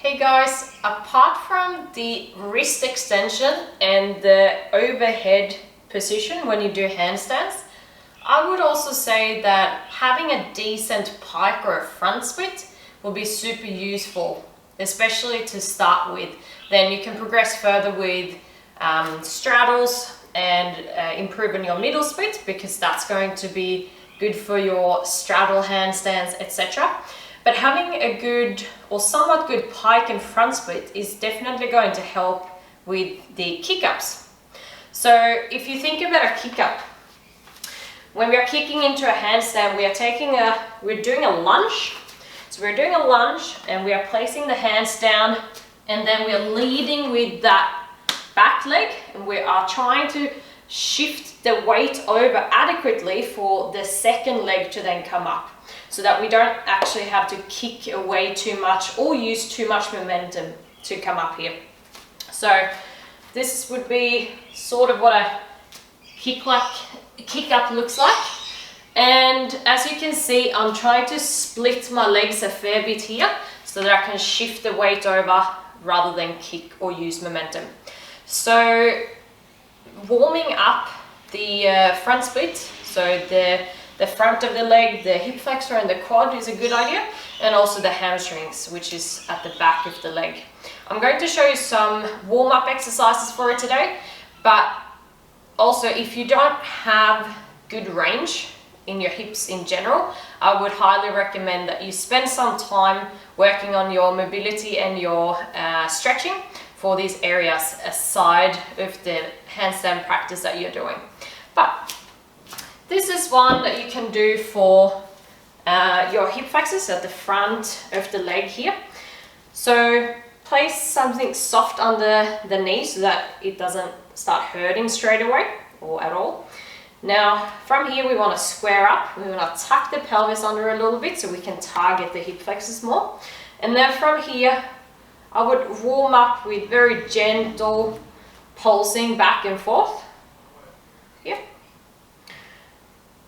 Hey guys, apart from the wrist extension and the overhead position when you do handstands, I would also say that having a decent pike or a front split will be super useful, especially to start with. Then you can progress further with straddles and improve on your middle split, because that's going to be good for your straddle handstands, etc. But having a good or somewhat good pike and front split is definitely going to help with the kick-ups. So if you think about a kick-up, when we are kicking into a handstand, we're doing a lunge. So we're doing a lunge and we are placing the hands down, and then we are leading with that back leg, and we are trying to shift the weight over adequately for the second leg to then come up, so that we don't actually have to kick away too much or use too much momentum to come up here. So this would be sort of what a kick up looks like. And as you can see, I'm trying to split my legs a fair bit here so that I can shift the weight over rather than kick or use momentum. So warming up the front split, so the front of the leg, the hip flexor and the quad is a good idea, and also the hamstrings, which is at the back of the leg. I'm going to show you some warm-up exercises for it today, but also if you don't have good range in your hips in general, I would highly recommend that you spend some time working on your mobility and your stretching for these areas aside of the handstand practice that you're doing. But this is one that you can do for your hip flexors at the front of the leg here. So place something soft under the knee so that it doesn't start hurting straight away or at all. Now from here we want to square up. We want to tuck the pelvis under a little bit so we can target the hip flexors more. And then from here I would warm up with very gentle pulsing back and forth here.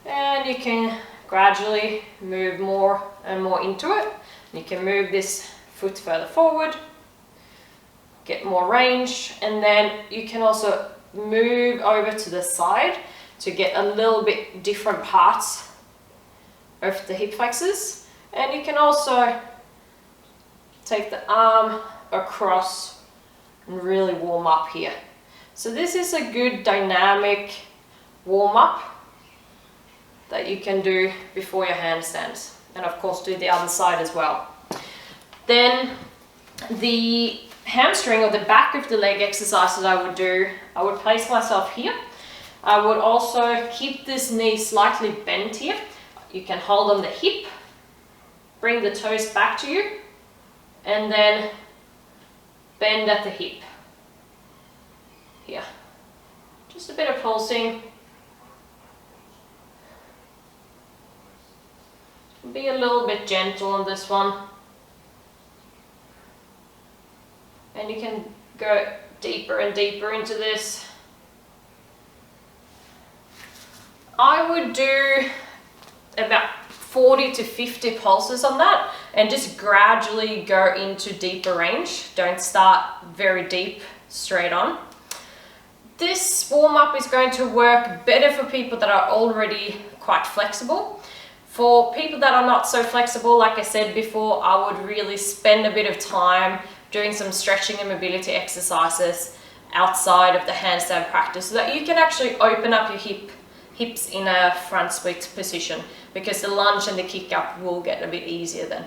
And you can gradually move more and more into it. You can move this foot further forward, get more range, and then you can also move over to the side to get a little bit different parts of the hip flexors. And you can also take the arm across and really warm up here. So this is a good dynamic warm up that you can do before your handstands, and of course do the other side as well. Then the hamstring or the back of the leg exercises I would do, I would place myself here. I would also keep this knee slightly bent here. You can hold on the hip, bring the toes back to you, and then bend at the hip here. Just a bit of pulsing. Be a little bit gentle on this one, and you can go deeper and deeper into this. I would do about 40 to 50 pulses on that and just gradually go into deeper range. Don't start very deep straight on. This warm-up is going to work better for people that are already quite flexible. For people that are not so flexible, like I said before, I would really spend a bit of time doing some stretching and mobility exercises outside of the handstand practice so that you can actually open up your hips in a front split position, because the lunge and the kick up will get a bit easier then.